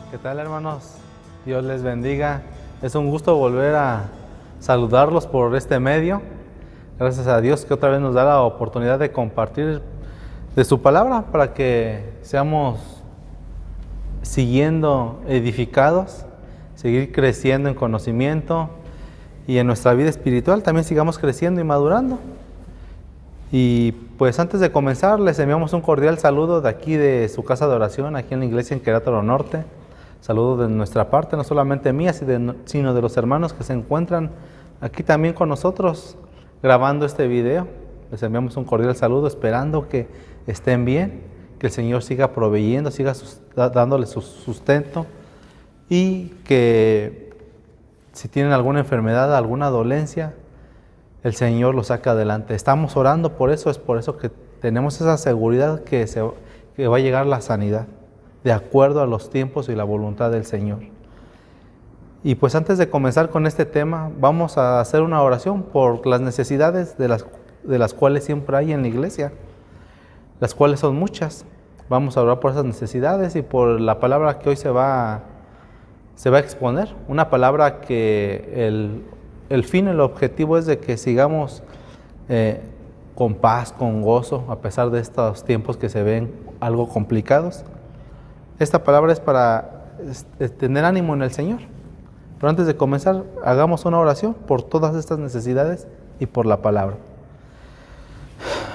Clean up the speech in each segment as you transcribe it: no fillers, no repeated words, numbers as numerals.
¿Qué tal, hermanos? Dios les bendiga. Es un gusto volver a saludarlos por este medio. Gracias a Dios que otra vez nos da la oportunidad de compartir de su palabra para que seamos siguiendo edificados, seguir creciendo en conocimiento y en nuestra vida espiritual también sigamos creciendo y madurando. Y pues antes de comenzar les enviamos un cordial saludo de aquí de su casa de oración, aquí en la iglesia en Querétaro Norte. Saludo de nuestra parte, no solamente mía, sino de los hermanos que se encuentran aquí también con nosotros grabando este video. Les enviamos un cordial saludo esperando que estén bien, que el Señor siga proveyendo, siga dándoles su sustento y que si tienen alguna enfermedad, alguna dolencia, el Señor los saca adelante. Estamos orando por eso, es por eso que tenemos esa seguridad que va a llegar la sanidad, de acuerdo a los tiempos y la voluntad del Señor. Y pues antes de comenzar con este tema, vamos a hacer una oración por las necesidades de las cuales siempre hay en la iglesia, las cuales son muchas. Vamos a orar por esas necesidades y por la palabra que hoy se va a exponer, una palabra que el fin, el objetivo es de que sigamos con paz, con gozo, a pesar de estos tiempos que se ven algo complicados. Esta palabra es para tener ánimo en el Señor. Pero antes de comenzar, hagamos una oración por todas estas necesidades y por la palabra.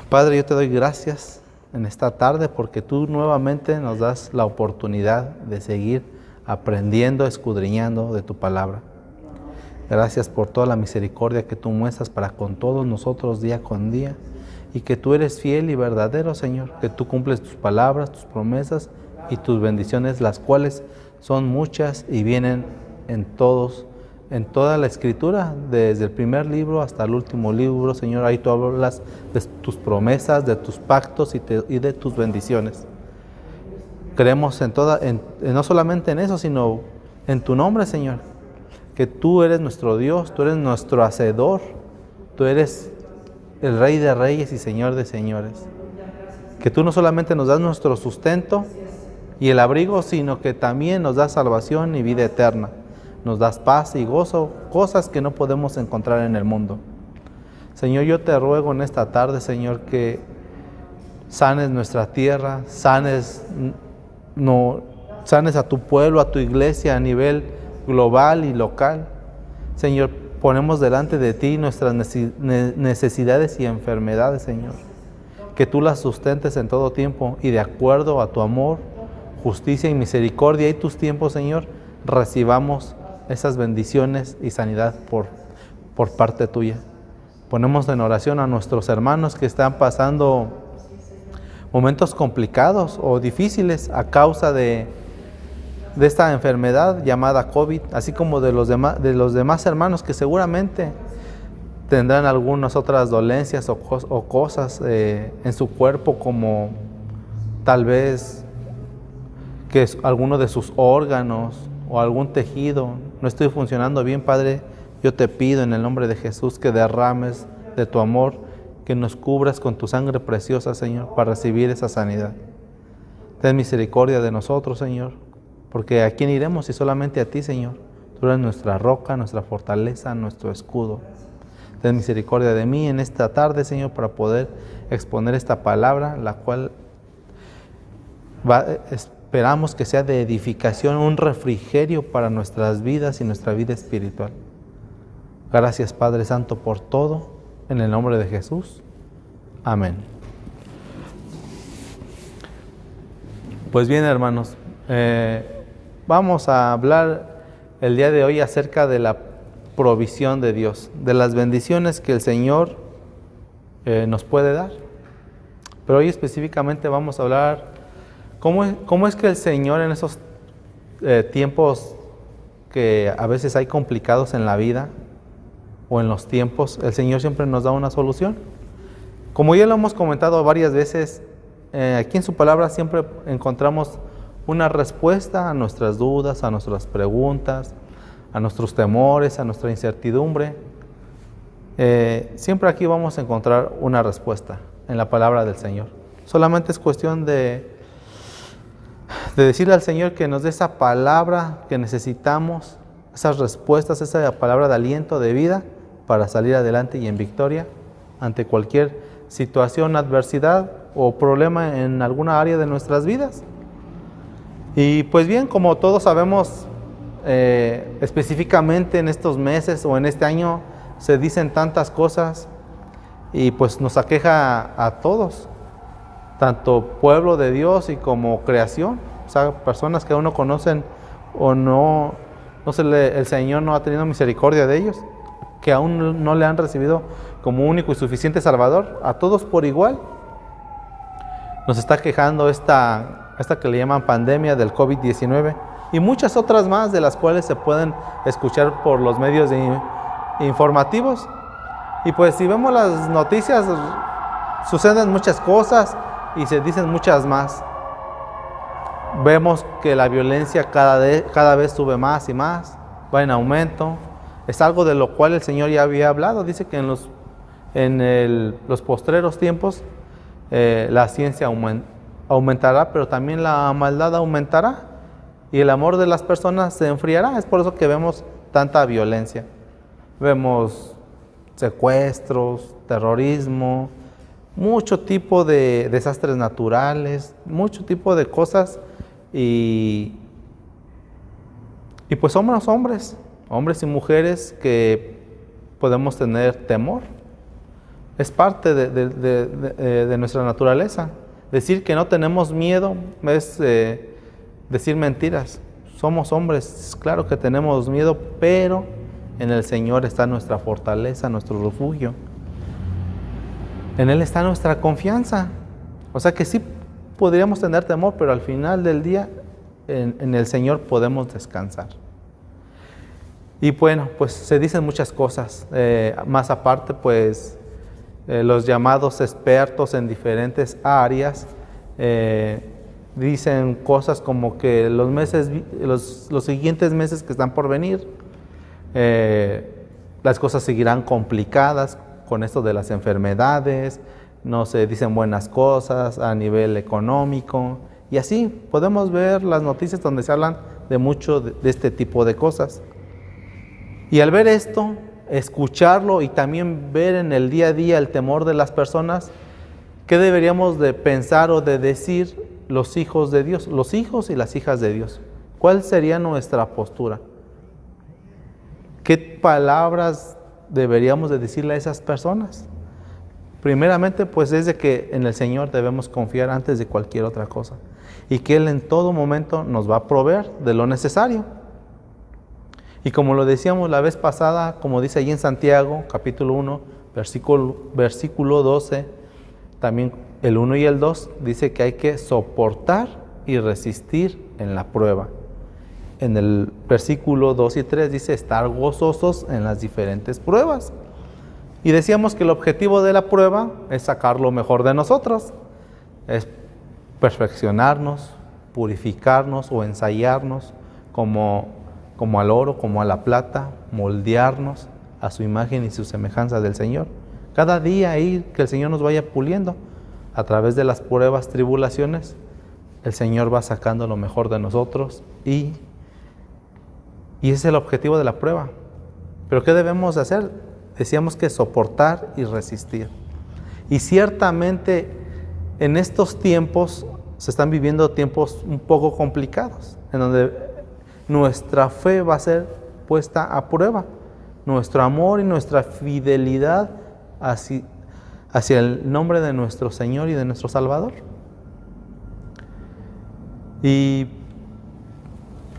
Padre, yo te doy gracias en esta tarde porque tú nuevamente nos das la oportunidad de seguir aprendiendo, escudriñando de tu palabra. Gracias por toda la misericordia que tú muestras para con todos nosotros día con día y que tú eres fiel y verdadero, Señor, que tú cumples tus palabras, tus promesas y tus bendiciones, las cuales son muchas y vienen en toda la Escritura, desde el primer libro hasta el último libro, Señor. Ahí tú hablas de tus promesas, de tus pactos y de tus bendiciones. Creemos no solamente en eso, sino en tu nombre, Señor, que tú eres nuestro Dios, tú eres nuestro Hacedor, tú eres el Rey de Reyes y Señor de Señores. Que tú no solamente nos das nuestro sustento y el abrigo, sino que también nos das salvación y vida eterna. Nos das paz y gozo, cosas que no podemos encontrar en el mundo. Señor, yo te ruego en esta tarde, Señor, que sanes nuestra tierra, sanes a tu pueblo, a tu iglesia a nivel global y local. Señor, ponemos delante de ti nuestras necesidades y enfermedades, Señor. Que tú las sustentes en todo tiempo y de acuerdo a tu amor, justicia y misericordia y tus tiempos, Señor, recibamos esas bendiciones y sanidad por parte tuya. Ponemos en oración a nuestros hermanos que están pasando momentos complicados o difíciles a causa de esta enfermedad llamada COVID, así como de los demás hermanos que seguramente tendrán algunas otras dolencias o cosas en su cuerpo, como tal vez que alguno de sus órganos o algún tejido no esté funcionando bien. Padre, yo te pido en el nombre de Jesús que derrames de tu amor, que nos cubras con tu sangre preciosa, Señor, para recibir esa sanidad. Ten misericordia de nosotros, Señor, porque ¿a quién iremos si solamente a ti, Señor? Tú eres nuestra roca, nuestra fortaleza, nuestro escudo. Ten misericordia de mí en esta tarde, Señor, para poder exponer esta palabra, la cual esperamos que sea de edificación, un refrigerio para nuestras vidas y nuestra vida espiritual. Gracias, Padre Santo, por todo, en el nombre de Jesús. Amén. Pues bien, hermanos, vamos a hablar el día de hoy acerca de la provisión de Dios, de las bendiciones que el Señor nos puede dar. Pero hoy específicamente vamos a hablar cómo es que el Señor en esos tiempos que a veces hay complicados en la vida o en los tiempos, el Señor siempre nos da una solución. Como ya lo hemos comentado varias veces, aquí en su palabra siempre encontramos una respuesta a nuestras dudas, a nuestras preguntas, a nuestros temores, a nuestra incertidumbre. Siempre aquí vamos a encontrar una respuesta en la palabra del Señor. Solamente es cuestión de de decirle al Señor que nos dé esa palabra que necesitamos, esas respuestas, esa palabra de aliento, de vida, para salir adelante y en victoria ante cualquier situación, adversidad o problema en alguna área de nuestras vidas. Y pues bien, como todos sabemos, específicamente en estos meses o en este año se dicen tantas cosas y pues nos aqueja a todos, tanto pueblo de Dios y como creación, o sea, personas que aún no conocen o el Señor no ha tenido misericordia de ellos, que aún no le han recibido como único y suficiente Salvador. A todos por igual nos está quejando esta que le llaman pandemia del COVID-19 y muchas otras más de las cuales se pueden escuchar por los medios informativos. Y pues si vemos las noticias, suceden muchas cosas y se dicen muchas más. Vemos que la violencia cada vez sube más y más, va en aumento. Es algo de lo cual el Señor ya había hablado. Dice que en los postreros tiempos la ciencia aumentará, pero también la maldad aumentará y el amor de las personas se enfriará. Es por eso que vemos tanta violencia. Vemos secuestros, terrorismo, mucho tipo de desastres naturales, mucho tipo de cosas y pues somos hombres y mujeres que podemos tener temor. Es parte de nuestra naturaleza. Decir que no tenemos miedo es decir mentiras. Somos hombres, claro que tenemos miedo, pero en el Señor está nuestra fortaleza, nuestro refugio. En Él está nuestra confianza. O sea que sí podríamos tener temor, pero al final del día en el Señor podemos descansar. Y bueno, pues se dicen muchas cosas. Más aparte, pues los llamados expertos en diferentes áreas dicen cosas como que los siguientes meses que están por venir, las cosas seguirán complicadas con esto de las enfermedades, no se dicen buenas cosas a nivel económico, y así podemos ver las noticias donde se hablan de mucho de este tipo de cosas. Y al ver esto, escucharlo y también ver en el día a día el temor de las personas, ¿qué deberíamos de pensar o de decir los hijos de Dios, los hijos y las hijas de Dios? ¿Cuál sería nuestra postura? ¿Qué palabras deberíamos de decirle a esas personas? Primeramente, pues es de que en el Señor debemos confiar antes de cualquier otra cosa y que Él en todo momento nos va a proveer de lo necesario. Y como lo decíamos la vez pasada, como dice allí en Santiago, capítulo 1, versículo 12, también el 1 y el 2, dice que hay que soportar y resistir en la prueba. En el versículo 2 y 3 dice estar gozosos en las diferentes pruebas. Y decíamos que el objetivo de la prueba es sacar lo mejor de nosotros, es perfeccionarnos, purificarnos o ensayarnos como al oro, como a la plata, moldearnos a su imagen y su semejanza del Señor. Cada día ahí que el Señor nos vaya puliendo a través de las pruebas, tribulaciones, el Señor va sacando lo mejor de nosotros y ese es el objetivo de la prueba. Pero ¿qué debemos hacer? Decíamos que soportar y resistir. Y ciertamente en estos tiempos se están viviendo tiempos un poco complicados, en donde nuestra fe va a ser puesta a prueba. Nuestro amor y nuestra fidelidad hacia el nombre de nuestro Señor y de nuestro Salvador. ¿Y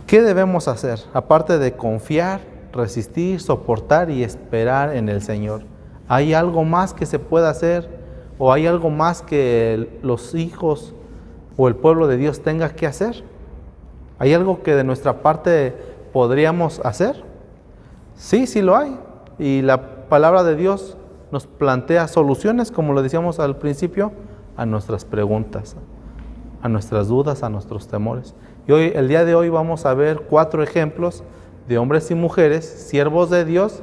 qué debemos hacer? Aparte de confiar, resistir, soportar y esperar en el Señor. ¿Hay algo más que se pueda hacer? ¿O hay algo más que los hijos o el pueblo de Dios tenga que hacer? ¿Hay algo que de nuestra parte podríamos hacer? Sí, sí lo hay. Y la palabra de Dios nos plantea soluciones, como lo decíamos al principio, a nuestras preguntas, a nuestras dudas, a nuestros temores. Y el día de hoy vamos a ver 4 ejemplos de hombres y mujeres, siervos de Dios,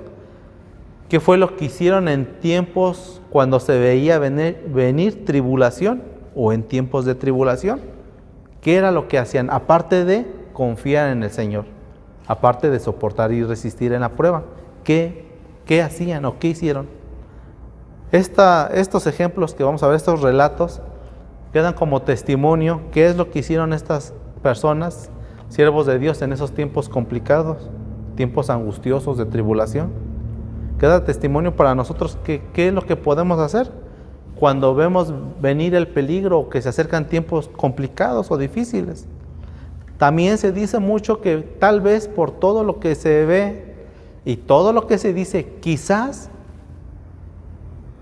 qué fue lo que hicieron en tiempos cuando se veía venir tribulación o en tiempos de tribulación. ¿Qué era lo que hacían? Aparte de confiar en el Señor, aparte de soportar y resistir en la prueba, ¿qué hacían o qué hicieron? Estos ejemplos que vamos a ver, estos relatos, quedan como testimonio. ¿Qué es lo que hicieron estas personas, siervos de Dios, en esos tiempos complicados, tiempos angustiosos de tribulación? Queda testimonio para nosotros qué es lo que podemos hacer cuando vemos venir el peligro o que se acercan tiempos complicados o difíciles. También se dice mucho que tal vez por todo lo que se ve y todo lo que se dice, quizás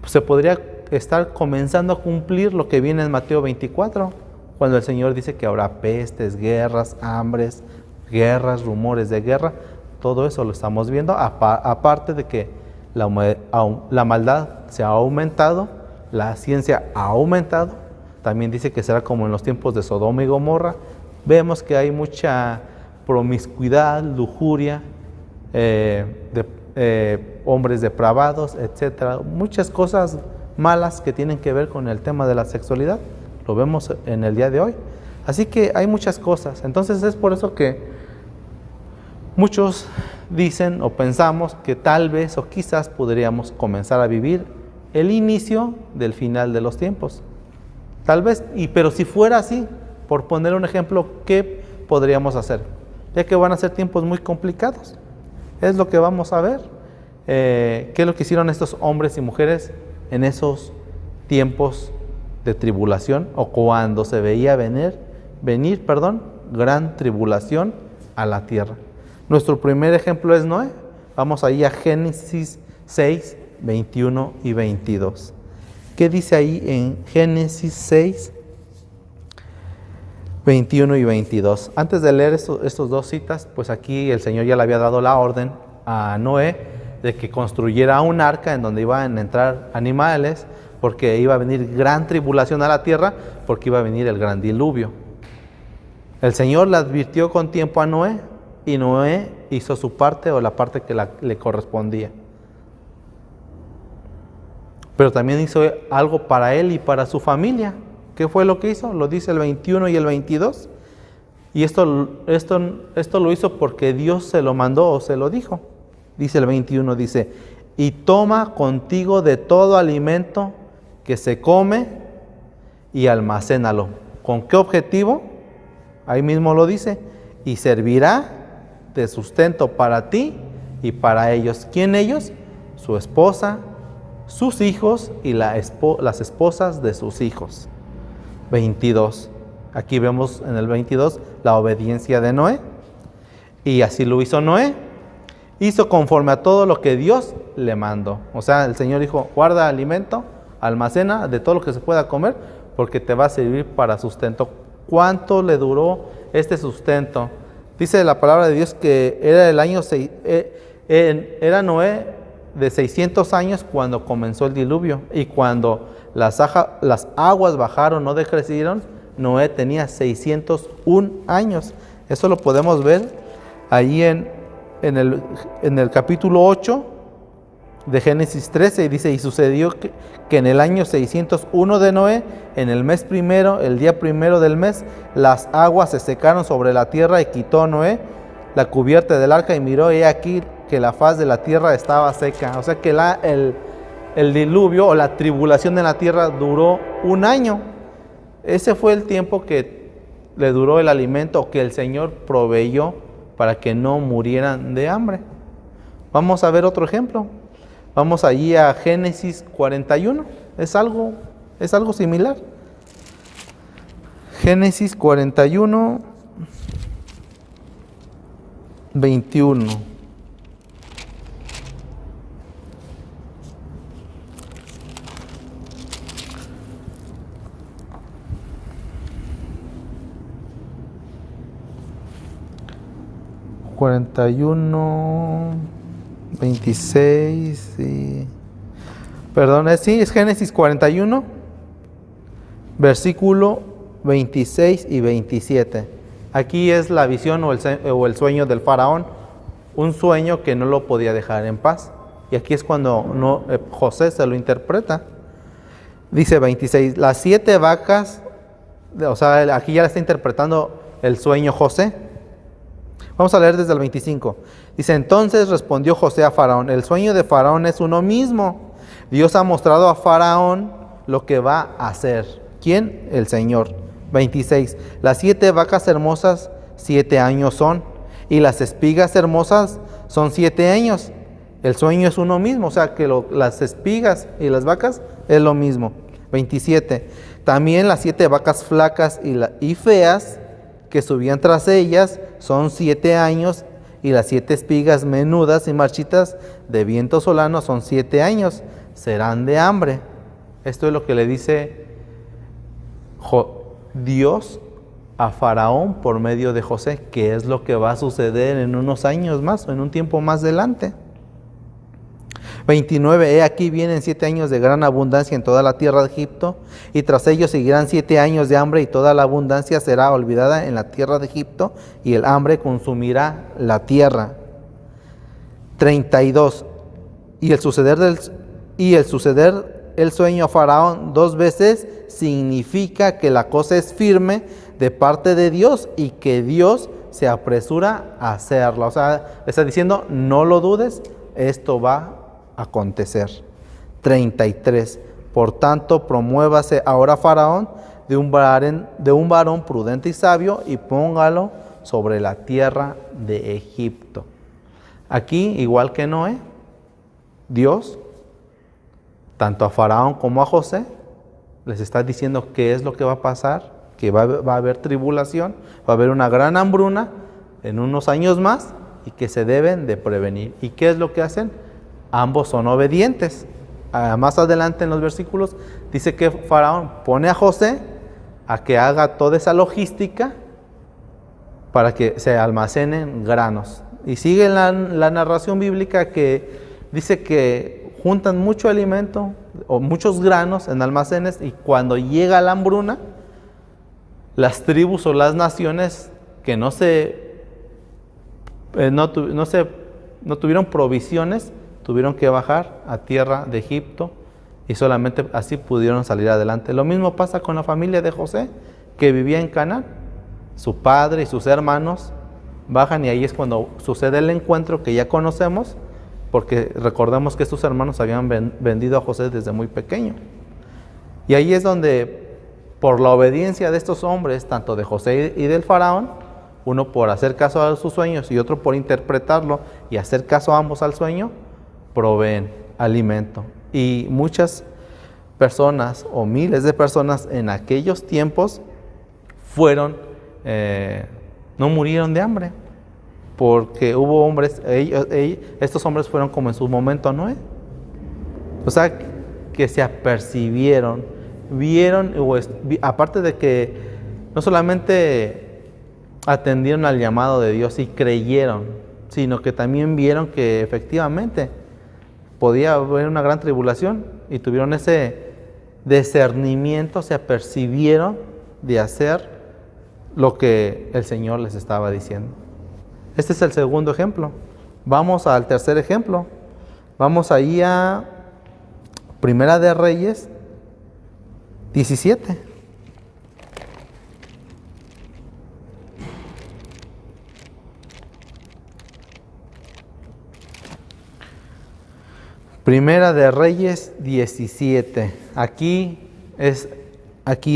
se podría estar comenzando a cumplir lo que viene en Mateo 24, cuando el Señor dice que habrá pestes, guerras, hambres, guerras, rumores de guerra. Todo eso lo estamos viendo, aparte de que la maldad se ha aumentado, la ciencia ha aumentado. También dice que será como en los tiempos de Sodoma y Gomorra. Vemos que hay mucha promiscuidad, lujuria, hombres depravados, etcétera. Muchas cosas malas que tienen que ver con el tema de la sexualidad. Lo vemos en el día de hoy. Así que hay muchas cosas. Entonces es por eso que muchos dicen o pensamos que tal vez o quizás podríamos comenzar a vivir el inicio del final de los tiempos. Tal vez, pero si fuera así, por poner un ejemplo, ¿qué podríamos hacer? Ya que van a ser tiempos muy complicados. Es lo que vamos a ver. ¿Qué es lo que hicieron estos hombres y mujeres en esos tiempos de tribulación, o cuando se veía venir, gran tribulación a la tierra? Nuestro primer ejemplo es Noé. Vamos ahí a Génesis 6, 21 y 22. ¿Qué dice ahí en Génesis 6, 21 y 22? Antes de leer estos dos citas, pues aquí el Señor ya le había dado la orden a Noé de que construyera un arca en donde iban a entrar animales, porque iba a venir gran tribulación a la tierra, porque iba a venir el gran diluvio. El Señor le advirtió con tiempo a Noé, y Noé hizo su parte, o la parte que le correspondía. Pero también hizo algo para él y para su familia. ¿Qué fue lo que hizo? Lo dice el 21 y el 22. Y esto lo hizo porque Dios se lo mandó o se lo dijo. Dice el 21, dice: y toma contigo de todo alimento que se come y almacénalo. ¿Con qué objetivo? Ahí mismo lo dice: y servirá de sustento para ti y para ellos. ¿Quién ellos? Su esposa, sus hijos y las esposas de sus hijos. 22. Aquí vemos en el 22 la obediencia de Noé. Y así lo hizo Noé. Hizo conforme a todo lo que Dios le mandó. O sea, el Señor dijo: guarda alimento, almacena de todo lo que se pueda comer, porque te va a servir para sustento. ¿Cuánto le duró este sustento? Dice la palabra de Dios que era el año era Noé de 600 años cuando comenzó el diluvio, y cuando las aguas bajaron, no decrecieron, Noé tenía 601 años. Eso lo podemos ver ahí en el capítulo 8 de Génesis 13, y dice: y sucedió que en el año 601 de Noé, en el mes primero, el día primero del mes, las aguas se secaron sobre la tierra, y quitó Noé la cubierta del arca, y miró, y he aquí que la faz de la tierra estaba seca. O sea que el diluvio o la tribulación en la tierra duró un año. Ese fue el tiempo que le duró el alimento que el Señor proveyó para que no murieran de hambre. Vamos a ver otro ejemplo. Vamos allí a Génesis 41. Es algo similar. Génesis 41, 21. ...41... 26... Perdón, es Génesis 41... versículo 26 y 27. Aquí es la visión o el sueño del faraón. Un sueño que no lo podía dejar en paz. Y aquí es cuando José se lo interpreta. Dice 26: las 7 vacas O sea, aquí ya está interpretando el sueño José. Vamos a leer desde el 25. Dice, entonces respondió José a Faraón, el sueño de Faraón es uno mismo. Dios ha mostrado a Faraón lo que va a hacer. ¿Quién? El Señor. 26. Las 7 vacas hermosas 7 años son, y las espigas hermosas son 7 años. El sueño es uno mismo, o sea que las espigas y las vacas es lo mismo. 27. También las 7 vacas flacas y feas que subían tras ellas son 7 años, y las 7 espigas menudas y marchitas de viento solano son 7 años, serán de hambre. Esto es lo que le dice Dios a Faraón por medio de José, que es lo que va a suceder en unos años más o en un tiempo más adelante. 29. He aquí vienen 7 años de gran abundancia en toda la tierra de Egipto, y tras ellos seguirán 7 años de hambre, y toda la abundancia será olvidada en la tierra de Egipto, y el hambre consumirá la tierra. 32. Y el suceder el sueño a Faraón 2 veces significa que la cosa es firme de parte de Dios y que Dios se apresura a hacerla. O sea, le está diciendo, no lo dudes, esto va a acontecer. 33. Por tanto, promuévase ahora Faraón de un varón prudente y sabio, y póngalo sobre la tierra de Egipto. Aquí, igual que Noé, Dios, tanto a Faraón como a José, les está diciendo qué es lo que va a pasar, que va a haber tribulación, va a haber una gran hambruna en unos años más, y que se deben de prevenir. ¿Y qué es lo que hacen? Ambos son obedientes. Más adelante en los versículos dice que Faraón pone a José a que haga toda esa logística para que se almacenen granos. Y sigue la narración bíblica que dice que juntan mucho alimento o muchos granos en almacenes, y cuando llega la hambruna, las tribus o las naciones que no tuvieron provisiones, tuvieron que bajar a tierra de Egipto, y solamente así pudieron salir adelante. Lo mismo pasa con la familia de José, que vivía en Canaán. Su padre y sus hermanos bajan, y ahí es cuando sucede el encuentro que ya conocemos, porque recordemos que sus hermanos habían vendido a José desde muy pequeño. Y ahí es donde, por la obediencia de estos hombres, tanto de José y del Faraón, uno por hacer caso a sus sueños y otro por interpretarlo y hacer caso a ambos al sueño, proveen alimento. Y muchas personas o miles de personas en aquellos tiempos no murieron de hambre, porque hubo hombres, estos hombres fueron como en su momento Noé. O sea, que se apercibieron, vieron, aparte de que no solamente atendieron al llamado de Dios y creyeron, sino que también vieron que efectivamente podía haber una gran tribulación, y tuvieron ese discernimiento, se apercibieron de hacer lo que el Señor les estaba diciendo. Este es el segundo ejemplo. Vamos al tercer ejemplo. Vamos ahí a Primera de Reyes 17. Primera de Reyes 17. Aquí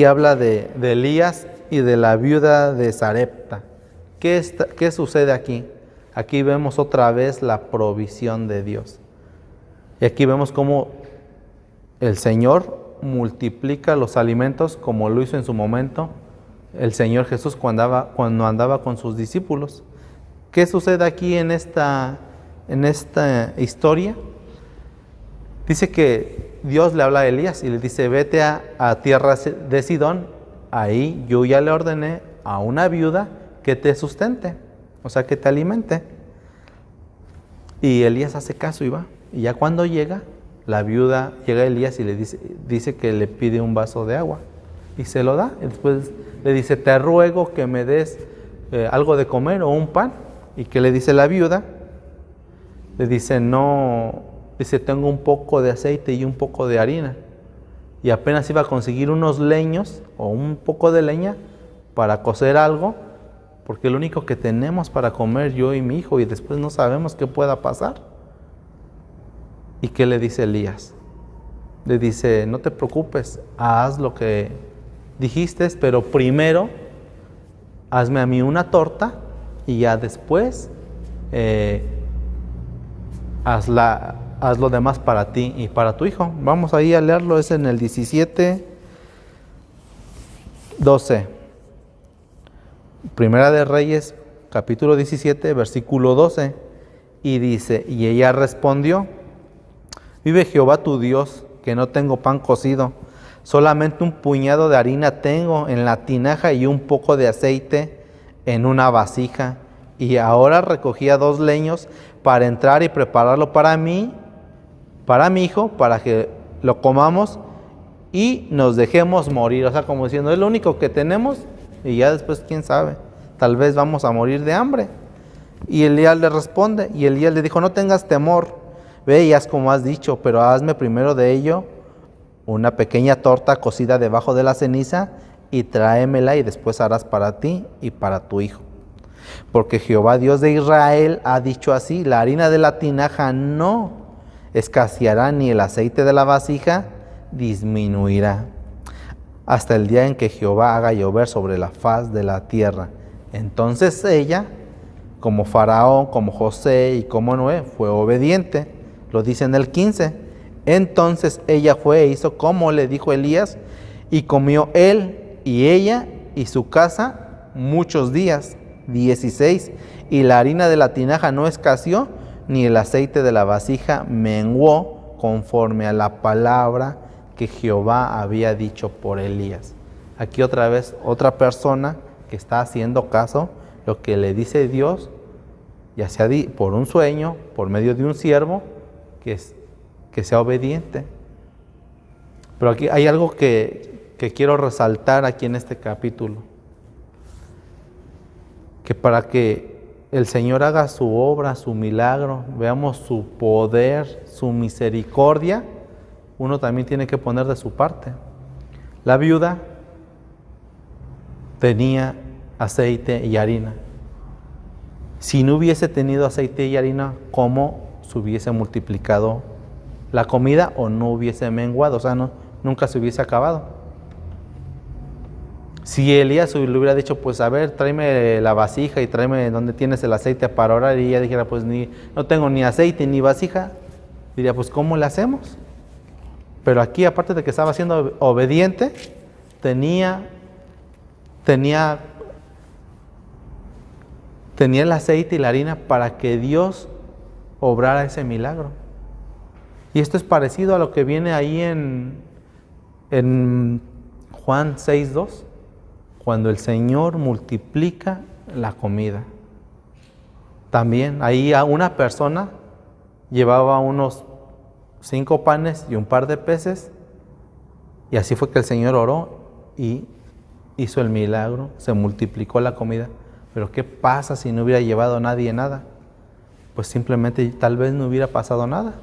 habla de Elías y de la viuda de Sarepta. ¿Qué sucede aquí? Aquí vemos otra vez la provisión de Dios. Y aquí vemos cómo el Señor multiplica los alimentos, como lo hizo en su momento el Señor Jesús cuando andaba con sus discípulos. ¿Qué sucede aquí en esta historia? Dice que Dios le habla a Elías y le dice, vete a tierra de Sidón, ahí yo ya le ordené a una viuda que te sustente, o sea, que te alimente. Y Elías hace caso y va. Y ya cuando llega Elías y le dice que le pide un vaso de agua, y se lo da. Y después le dice, te ruego que me des algo de comer o un pan. ¿Y qué le dice la viuda? Le dice, no, dice, tengo un poco de aceite y un poco de harina. y apenas iba a conseguir unos leños o un poco de leña para cocer algo, porque es lo único que tenemos para comer yo y mi hijo, y después no sabemos qué pueda pasar. ¿Y qué le dice Elías? Le dice, no te preocupes, haz lo que dijiste, pero primero hazme a mí una torta y ya después haz lo demás para ti y para tu hijo. Vamos ahí a leerlo, es en el 17:12. Primera de Reyes, capítulo 17, versículo 12. Y dice, y ella respondió, vive Jehová tu Dios, que no tengo pan cocido, solamente un puñado de harina tengo en la tinaja y un poco de aceite en una vasija. Y ahora recogía 2 leños para entrar y prepararlo para mí, para mi hijo, para que lo comamos y nos dejemos morir. O sea, como diciendo, es lo único que tenemos y ya después, quién sabe, tal vez vamos a morir de hambre. Y Elías le responde, y Elías le dijo, no tengas temor, ve y haz como has dicho, pero hazme primero de ello una pequeña torta cocida debajo de la ceniza y tráemela y después harás para ti y para tu hijo. Porque Jehová Dios de Israel ha dicho así, la harina de la tinaja no escaseará ni el aceite de la vasija disminuirá hasta el día en que Jehová haga llover sobre la faz de la tierra. Entonces ella, como Faraón, como José y como Noé, fue obediente. Lo dice en el 15. Entonces ella fue e hizo como le dijo Elías, y comió él y ella y su casa muchos días. 16. Y la harina de la tinaja no escaseó, ni el aceite de la vasija menguó, conforme a la palabra que Jehová había dicho por Elías. Aquí otra vez otra persona que está haciendo caso lo que le dice Dios, ya sea por un sueño, por medio de un siervo, que sea obediente. Pero aquí hay algo que quiero resaltar aquí en este capítulo, que para que el Señor haga su obra, su milagro, veamos su poder, su misericordia, uno también tiene que poner de su parte. La viuda tenía aceite y harina. Si no hubiese tenido aceite y harina, ¿cómo se hubiese multiplicado la comida o no hubiese menguado? O sea, nunca se hubiese acabado. Si Elías le hubiera dicho, pues a ver, tráeme la vasija y tráeme donde tienes el aceite para orar, y ella dijera, pues no tengo ni aceite ni vasija, diría, pues ¿cómo le hacemos? Pero aquí, aparte de que estaba siendo obediente, tenía el aceite y la harina para que Dios obrara ese milagro. Y esto es parecido a lo que viene ahí en Juan 6:2, cuando el Señor multiplica la comida. También ahí a una persona llevaba unos 5 panes y un par de peces, y así fue que el Señor oró y hizo el milagro, se multiplicó la comida. Pero ¿qué pasa si no hubiera llevado nadie nada? Pues simplemente tal vez no hubiera pasado nada.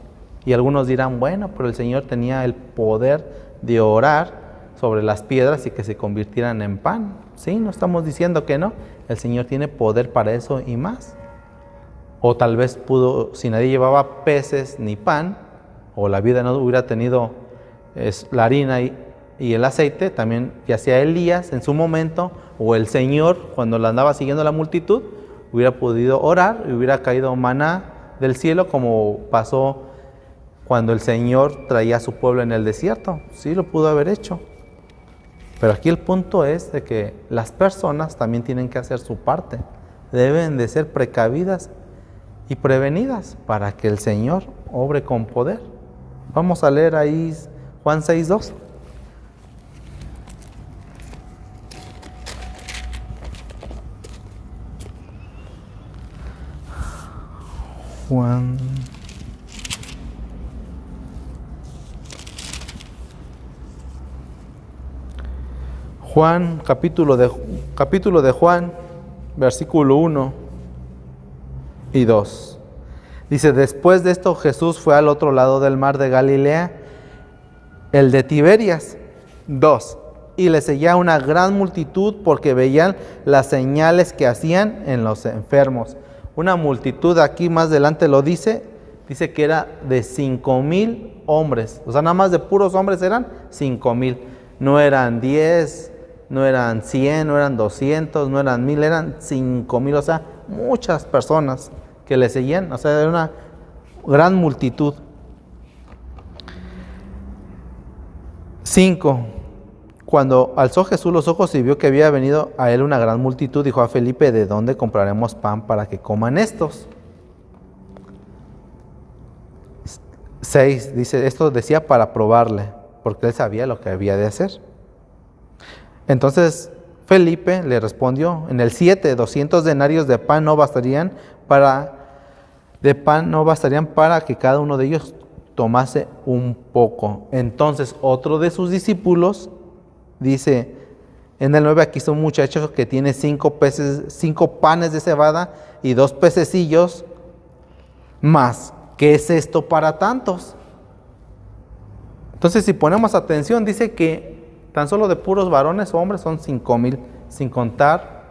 Y algunos dirán, bueno, pero el Señor tenía el poder de orar sobre las piedras y que se convirtieran en pan. Sí, no estamos diciendo que no. El Señor tiene poder para eso y más. O tal vez pudo, si nadie llevaba peces ni pan, o la vida no hubiera tenido la harina y el aceite, también ya sea Elías en su momento, o el Señor cuando la andaba siguiendo la multitud, hubiera podido orar y hubiera caído maná del cielo, como pasó cuando el Señor traía a su pueblo en el desierto. Sí, lo pudo haber hecho. Pero aquí el punto es de que las personas también tienen que hacer su parte. Deben de ser precavidas y prevenidas para que el Señor obre con poder. Vamos a leer ahí Juan 6:2. Juan, capítulo de Juan, versículo 1 y 2. Dice, después de esto Jesús fue al otro lado del mar de Galilea El de Tiberias, 2. Y le seguía una gran multitud porque veían las señales que hacían en los enfermos. Una multitud, aquí más adelante lo dice que era de 5,000 hombres. O sea, nada más de puros hombres eran 5,000. No eran 10, no eran 100, no eran 200, no eran 1000, eran 5,000. O sea, muchas personas que le seguían. O sea, era una gran multitud. 5. Cuando alzó Jesús los ojos y vio que había venido a él una gran multitud, dijo a Felipe: ¿de dónde compraremos pan para que coman estos? 6. Dice, esto decía para probarle, porque él sabía lo que había de hacer. Entonces Felipe le respondió, en el 7, 200 denarios de pan no bastarían para que cada uno de ellos tomase un poco. Entonces otro de sus discípulos dice, en el 9, aquí está un muchacho que tiene 5 panes de cebada y 2 pececillos más. ¿Qué es esto para tantos? Entonces, si ponemos atención, dice que tan solo de puros varones o hombres son 5,000, sin contar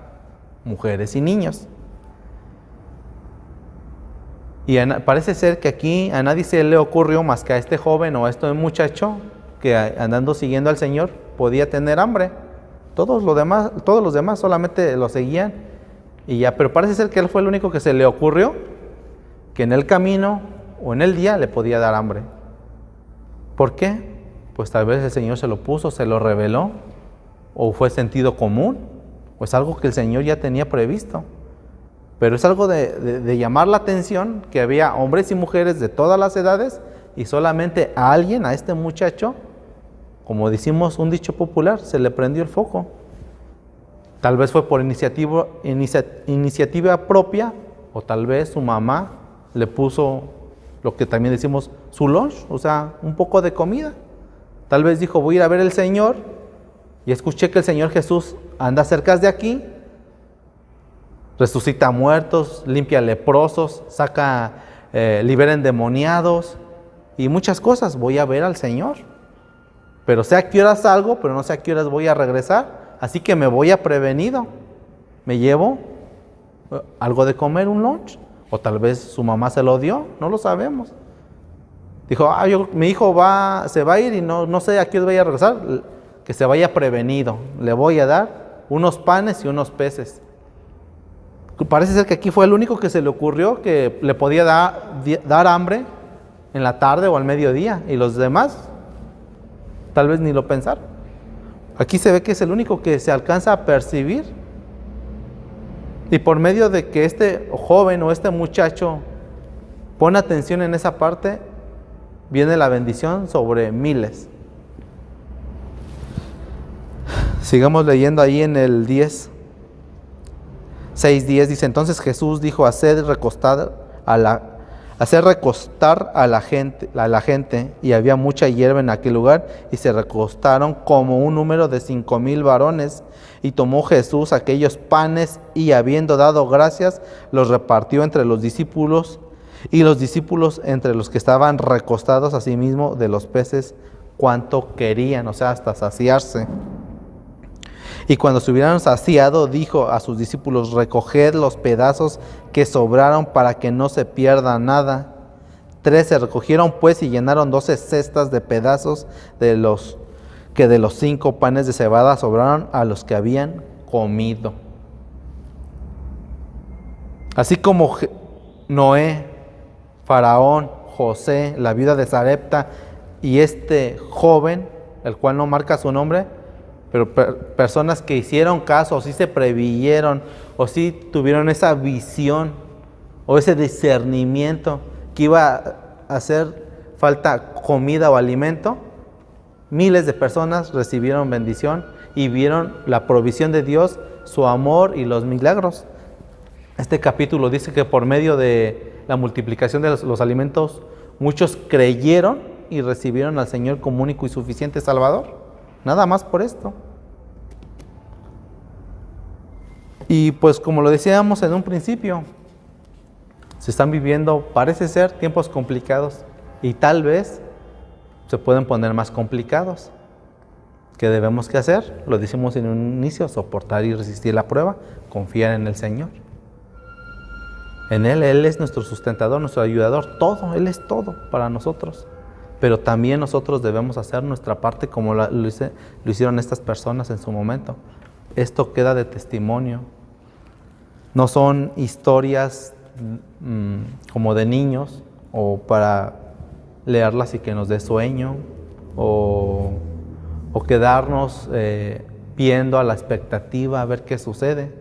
mujeres y niños. Y parece ser que aquí a nadie se le ocurrió más que a este joven o a este muchacho que andando siguiendo al Señor podía tener hambre. Todos los demás solamente lo seguían y ya. Pero parece ser que él fue el único que se le ocurrió que en el camino o en el día le podía dar hambre. ¿Por qué? Pues tal vez el Señor se lo puso, se lo reveló, o fue sentido común, o es algo que el Señor ya tenía previsto. Pero es algo de llamar la atención que había hombres y mujeres de todas las edades y solamente a alguien, a este muchacho, como decimos un dicho popular, se le prendió el foco. Tal vez fue por iniciativa propia, o tal vez su mamá le puso lo que también decimos su lunch, o sea, un poco de comida. Tal vez dijo, voy a ir a ver al Señor y escuché que el Señor Jesús anda cerca de aquí, resucita muertos, limpia leprosos, libera endemoniados y muchas cosas. Voy a ver al Señor, pero sé a qué horas salgo, pero no sé a qué horas voy a regresar, así que me voy a prevenido. Me llevo algo de comer, un lunch, o tal vez su mamá se lo dio, no lo sabemos. Dijo, mi hijo se va a ir y no sé a qué hora voy a regresar, que se vaya prevenido. Le voy a dar unos panes y unos peces. Parece ser que aquí fue el único que se le ocurrió que le podía dar hambre en la tarde o al mediodía, y los demás tal vez ni lo pensaron. Aquí se ve que es el único que se alcanza a percibir, y por medio de que este joven o este muchacho pone atención en esa parte, viene la bendición sobre miles. Sigamos leyendo ahí en el 10. 6:10 dice, entonces Jesús dijo, hacer recostar a la gente, y había mucha hierba en aquel lugar, y se recostaron como un número de 5,000 varones. Y tomó Jesús aquellos panes, y habiendo dado gracias, los repartió entre los discípulos, y los discípulos entre los que estaban recostados, asimismo de los peces cuanto querían, o sea, hasta saciarse. Y cuando se hubieran saciado, dijo a sus discípulos, recoged los pedazos que sobraron para que no se pierda nada. 13 recogieron pues y llenaron 12 cestas de pedazos de los 5 panes de cebada sobraron a los que habían comido. Así como Noé, Faraón, José, la viuda de Sarepta y este joven, el cual no marca su nombre, pero personas que hicieron caso, o sí se previeron, o sí tuvieron esa visión, o ese discernimiento que iba a hacer falta comida o alimento, miles de personas recibieron bendición y vieron la provisión de Dios, su amor y los milagros. Este capítulo dice que por medio de la multiplicación de los alimentos, muchos creyeron y recibieron al Señor como único y suficiente Salvador. Nada más por esto. Y pues como lo decíamos en un principio, se están viviendo, parece ser, tiempos complicados. Y tal vez se pueden poner más complicados. ¿Qué debemos que hacer? Lo decimos en un inicio: soportar y resistir la prueba, confiar en el Señor. En Él es nuestro sustentador, nuestro ayudador, todo, Él es todo para nosotros. Pero también nosotros debemos hacer nuestra parte como lo hicieron estas personas en su momento. Esto queda de testimonio. No son historias como de niños o para leerlas y que nos dé sueño o quedarnos viendo a la expectativa a ver qué sucede.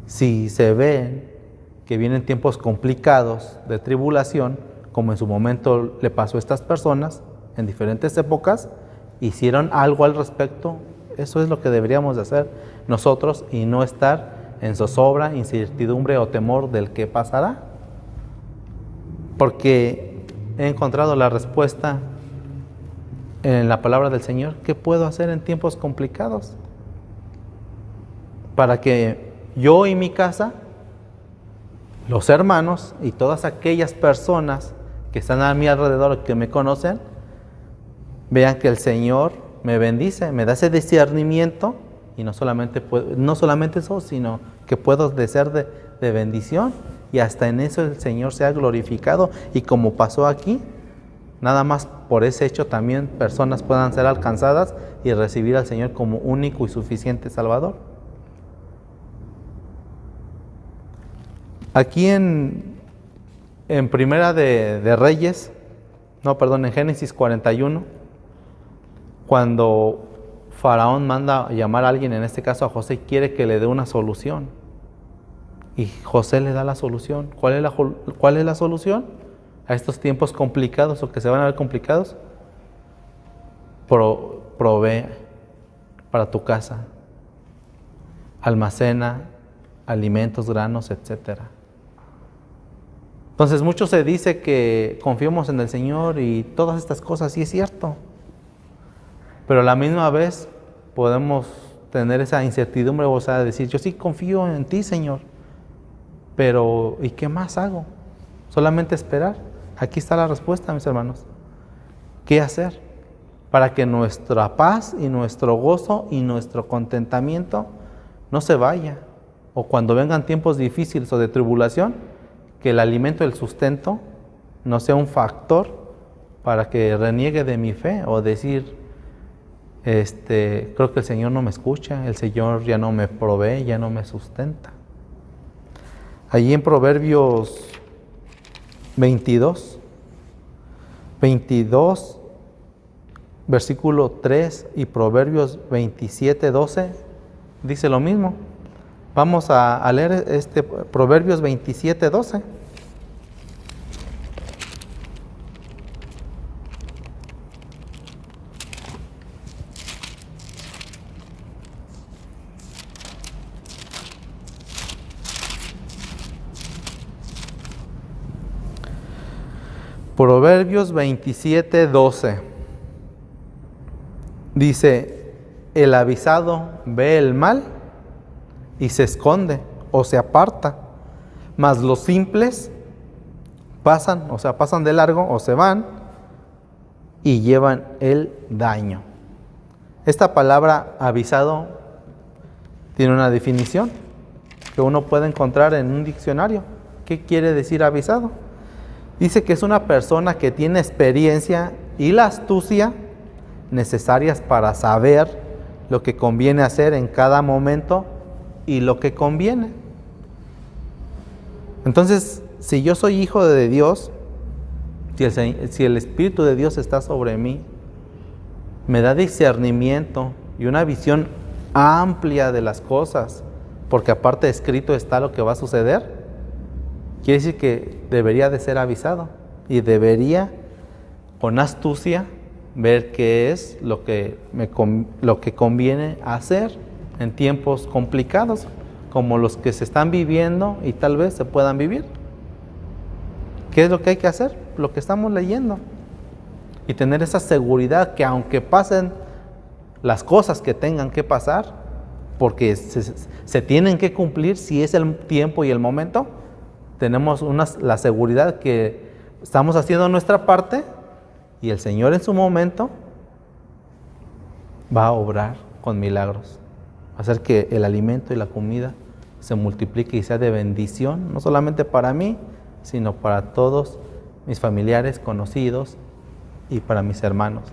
Si se ven que vienen tiempos complicados de tribulación, como en su momento le pasó a estas personas en diferentes épocas, hicieron algo al respecto. Eso es lo que deberíamos de hacer nosotros y no estar en zozobra, incertidumbre o temor del qué pasará. Porque he encontrado la respuesta en la palabra del Señor. ¿Qué puedo hacer en tiempos complicados? Para que yo y mi casa, los hermanos y todas aquellas personas que están a mi alrededor, que me conocen, vean que el Señor me bendice, me da ese discernimiento y no solamente eso, sino que puedo ser de bendición y hasta en eso el Señor sea glorificado. Y como pasó aquí, nada más por ese hecho también personas puedan ser alcanzadas y recibir al Señor como único y suficiente Salvador. Aquí en Primera de Reyes, en Génesis 41, cuando Faraón manda llamar a alguien, en este caso a José, quiere que le dé una solución. Y José le da la solución. ¿Cuál es la solución? A estos tiempos complicados o que se van a ver complicados, provee para tu casa, almacena alimentos, granos, etcétera. Entonces mucho se dice que confiemos en el Señor y todas estas cosas, sí es cierto, pero a la misma vez podemos tener esa incertidumbre, o sea, decir: yo sí confío en ti, Señor, pero ¿y qué más hago? Solamente esperar. Aquí está la respuesta, mis hermanos. ¿Qué hacer para que nuestra paz y nuestro gozo y nuestro contentamiento no se vaya? O cuando vengan tiempos difíciles o de tribulación, que el alimento, el sustento, no sea un factor para que reniegue de mi fe o decir: creo que el Señor no me escucha, el Señor ya no me provee, ya no me sustenta. Allí en Proverbios 22, versículo 3 y Proverbios 27, 12, dice lo mismo. Vamos a leer Proverbios 27, 12. Proverbios 27, 12. Dice: el avisado ve el mal y se esconde o se aparta, mas los simples pasan de largo o se van y llevan el daño. Esta palabra avisado tiene una definición que uno puede encontrar en un diccionario. ¿Qué quiere decir avisado? Dice que es una persona que tiene experiencia y la astucia necesarias para saber lo que conviene hacer en cada momento y lo que conviene. Entonces, si yo soy hijo de Dios, si el Espíritu de Dios está sobre mí, me da discernimiento y una visión amplia de las cosas, porque aparte escrito está lo que va a suceder, quiere decir que debería de ser avisado y debería con astucia ver qué es lo que conviene hacer en tiempos complicados como los que se están viviendo y tal vez se puedan vivir. ¿Qué es lo que hay que hacer? Lo que estamos leyendo. Y tener esa seguridad que aunque pasen las cosas que tengan que pasar, porque se tienen que cumplir si es el tiempo y el momento, tenemos la seguridad que estamos haciendo nuestra parte Y el Señor en su momento va a obrar con milagros. Va a hacer que el alimento y la comida se multiplique y sea de bendición, no solamente para mí, sino para todos mis familiares, conocidos y para mis hermanos.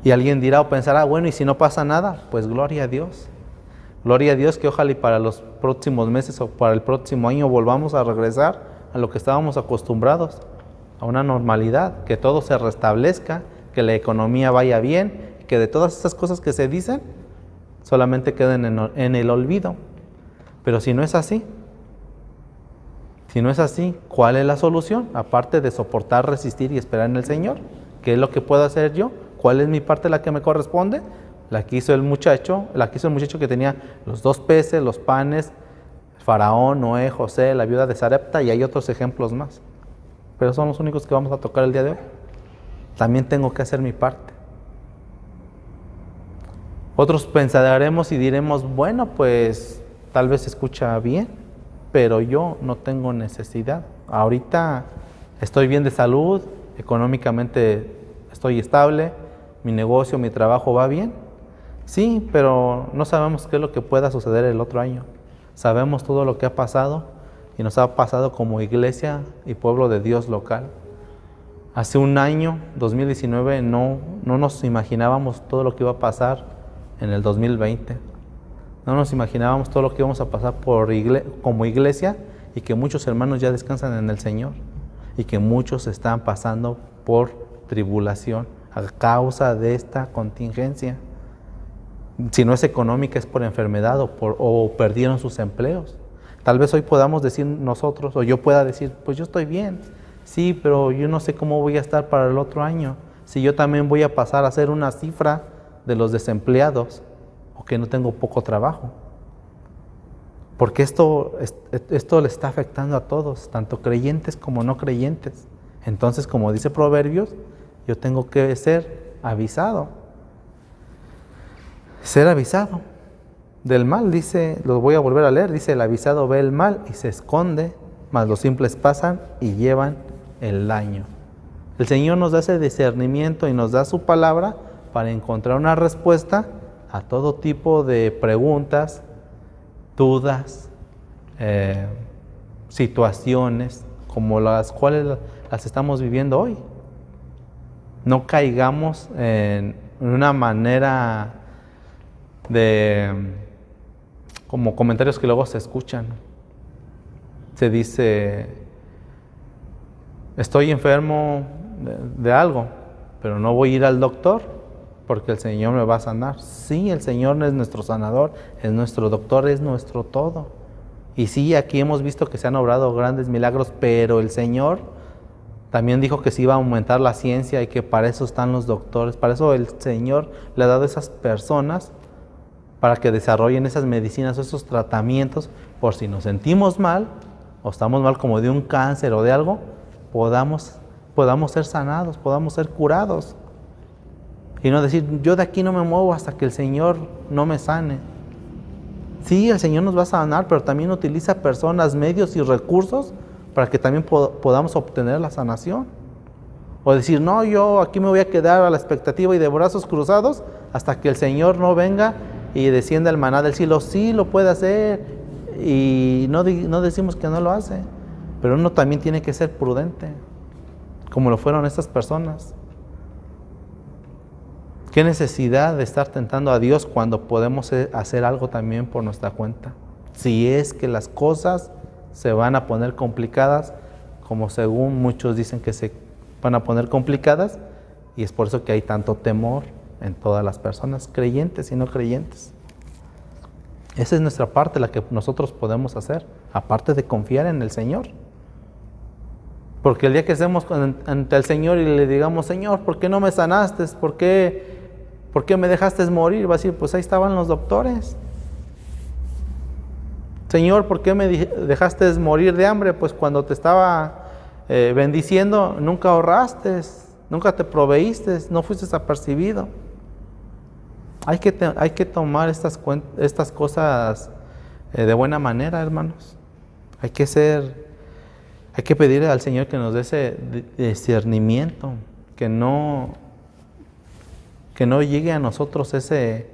Y alguien dirá o pensará, bueno, ¿y si no pasa nada? Pues gloria a Dios. Gloria a Dios que ojalá y para los próximos meses o para el próximo año volvamos a regresar a lo que estábamos acostumbrados, a una normalidad, que todo se restablezca, que la economía vaya bien, que de todas estas cosas que se dicen solamente queden en el olvido. Pero si no es así, ¿cuál es la solución? Aparte de soportar, resistir y esperar en el Señor, ¿qué es lo que puedo hacer yo? ¿Cuál es mi parte la que me corresponde? La que hizo el muchacho que tenía los 2 peces, los panes, Faraón, Noé, José, la viuda de Sarepta, y hay otros ejemplos más. Pero son los únicos que vamos a tocar el día de hoy. También tengo que hacer mi parte. Otros pensaremos y diremos, bueno, pues tal vez se escucha bien, pero yo no tengo necesidad. Ahorita estoy bien de salud, económicamente estoy estable, mi negocio, mi trabajo va bien. Sí, pero no sabemos qué es lo que pueda suceder el otro año. Sabemos todo lo que ha pasado y nos ha pasado como iglesia y pueblo de Dios local. Hace un año, 2019, no nos imaginábamos todo lo que iba a pasar en el 2020. No nos imaginábamos todo lo que íbamos a pasar como iglesia, y que muchos hermanos ya descansan en el Señor y que muchos están pasando por tribulación a causa de esta contingencia. Si no es económica, es por enfermedad o perdieron sus empleos. Tal vez hoy podamos decir nosotros, o yo pueda decir, pues yo estoy bien. Sí, pero yo no sé cómo voy a estar para el otro año. Si yo también voy a pasar a ser una cifra de los desempleados, o que no tengo poco trabajo. Porque esto le está afectando a todos, tanto creyentes como no creyentes. Entonces, como dice Proverbios, yo tengo que ser avisado. Ser avisado del mal, dice, lo voy a volver a leer, dice, el avisado ve el mal y se esconde, mas los simples pasan y llevan el daño. El Señor nos da ese discernimiento y nos da su palabra para encontrar una respuesta a todo tipo de preguntas, dudas, situaciones como las cuales las estamos viviendo hoy. No caigamos en una manera como comentarios que luego se escuchan. Se dice, estoy enfermo de algo, pero no voy a ir al doctor porque el Señor me va a sanar. Sí, el Señor es nuestro sanador, es nuestro doctor, es nuestro todo. Y sí, aquí hemos visto que se han obrado grandes milagros, pero el Señor también dijo que se iba a aumentar la ciencia y que para eso están los doctores. Para eso el Señor le ha dado a esas personas para que desarrollen esas medicinas, esos tratamientos, por si nos sentimos mal o estamos mal como de un cáncer o de algo, podamos ser sanados, podamos ser curados. Y no decir, yo de aquí no me muevo hasta que el Señor no me sane. Sí, el Señor nos va a sanar, pero también utiliza personas, medios y recursos para que también podamos obtener la sanación. O decir, no, yo aquí me voy a quedar a la expectativa y de brazos cruzados hasta que el Señor no venga y descienda el maná del cielo. Sí, lo puede hacer y no decimos que no lo hace, pero uno también tiene que ser prudente, como lo fueron estas personas. ¿Qué necesidad de estar tentando a Dios cuando podemos hacer algo también por nuestra cuenta? Si es que las cosas se van a poner complicadas, como según muchos dicen que se van a poner complicadas, y es por eso que hay tanto temor en todas las personas, creyentes y no creyentes. Esa es nuestra parte, la que nosotros podemos hacer, aparte de confiar en el Señor. Porque el día que estemos ante el Señor y le digamos, Señor, ¿por qué no me sanaste? ¿Por qué me dejaste morir? Va a decir, pues ahí estaban los doctores. Señor, ¿por qué me dejaste morir de hambre? Pues cuando te estaba bendiciendo, nunca ahorraste, nunca te proveíste, no fuiste apercibido. Hay que tomar estas cosas de buena manera, hermanos. Hay que pedirle al Señor que nos dé ese discernimiento, que no llegue a nosotros ese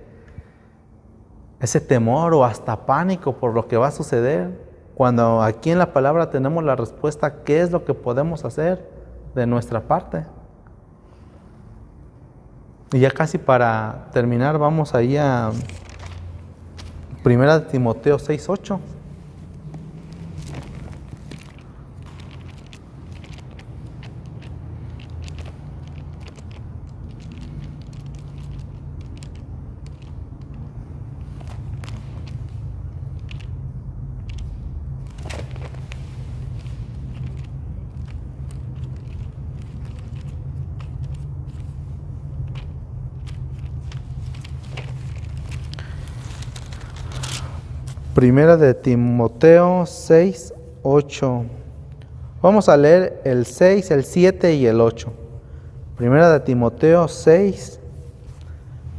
temor o hasta pánico por lo que va a suceder, cuando aquí en la palabra tenemos la respuesta, ¿qué es lo que podemos hacer de nuestra parte? Y ya casi para terminar, vamos ahí a 1 Timoteo 6:8. Primera de Timoteo 6:8. Vamos a leer el 6, el 7 y el 8. Primera de Timoteo 6,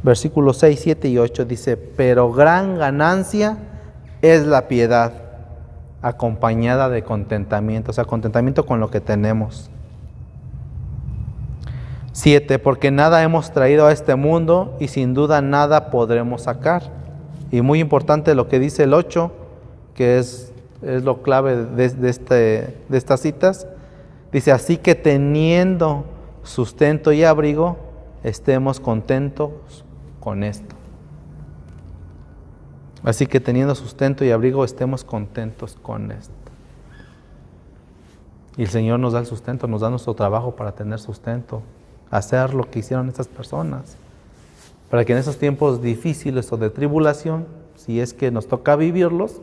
versículos 6, 7 y 8 dice: pero gran ganancia es la piedad, acompañada de contentamiento, o sea, contentamiento con lo que tenemos. 7, porque nada hemos traído a este mundo y sin duda nada podremos sacar. Y muy importante lo que dice el 8, que es lo clave de estas citas. Dice, así que teniendo sustento y abrigo, estemos contentos con esto. Así que teniendo sustento y abrigo, estemos contentos con esto. Y el Señor nos da el sustento, nos da nuestro trabajo para tener sustento, hacer lo que hicieron estas personas, para que en esos tiempos difíciles o de tribulación, si es que nos toca vivirlos,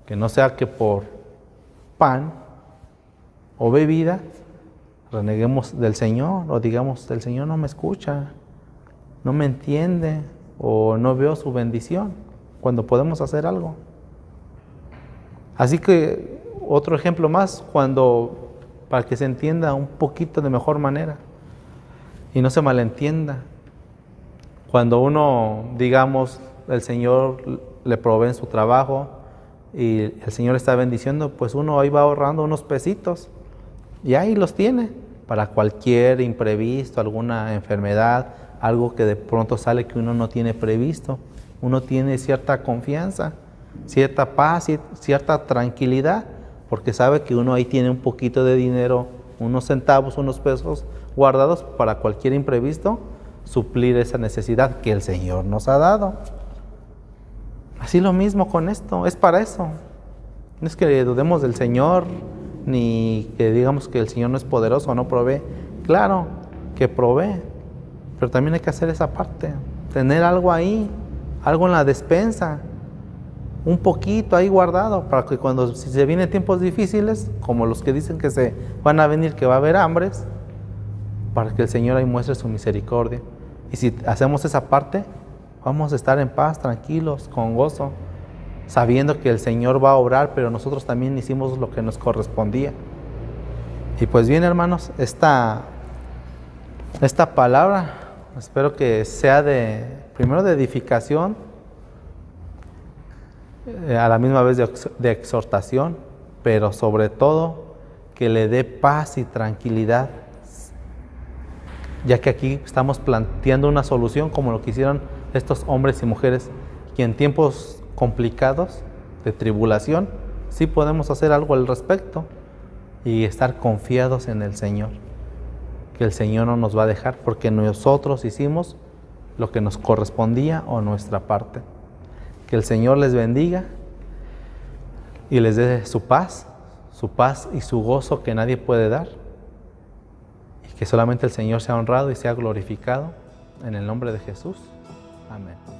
que no sea que por pan o bebida reneguemos del Señor o digamos, el Señor no me escucha, no me entiende o no veo su bendición cuando podemos hacer algo. Así que otro ejemplo más, para que se entienda un poquito de mejor manera y no se malentienda. Cuando uno, digamos, el Señor le provee en su trabajo y el Señor está bendiciendo, pues uno ahí va ahorrando unos pesitos y ahí los tiene para cualquier imprevisto, alguna enfermedad, algo que de pronto sale que uno no tiene previsto. Uno tiene cierta confianza, cierta paz, cierta tranquilidad, porque sabe que uno ahí tiene un poquito de dinero, unos centavos, unos pesos guardados para cualquier imprevisto, suplir esa necesidad que el Señor nos ha dado. Así lo mismo con esto, es para eso. No es que dudemos del Señor, ni que digamos que el Señor no es poderoso o no provee. Claro que provee, pero también hay que hacer esa parte, tener algo ahí, algo en la despensa, un poquito ahí guardado, para que si se vienen tiempos difíciles, como los que dicen que se van a venir, que va a haber hambres, para que el Señor ahí muestre su misericordia. Y si hacemos esa parte, vamos a estar en paz, tranquilos, con gozo, sabiendo que el Señor va a obrar, pero nosotros también hicimos lo que nos correspondía. Y pues bien, hermanos, esta palabra, espero que sea primero de edificación, a la misma vez de exhortación, pero sobre todo que le dé paz y tranquilidad, ya que aquí estamos planteando una solución como lo que hicieron estos hombres y mujeres, que en tiempos complicados de tribulación sí podemos hacer algo al respecto y estar confiados en el Señor, que el Señor no nos va a dejar porque nosotros hicimos lo que nos correspondía o nuestra parte. Que el Señor les bendiga y les dé su paz y su gozo que nadie puede dar. Que solamente el Señor sea honrado y sea glorificado en el nombre de Jesús. Amén.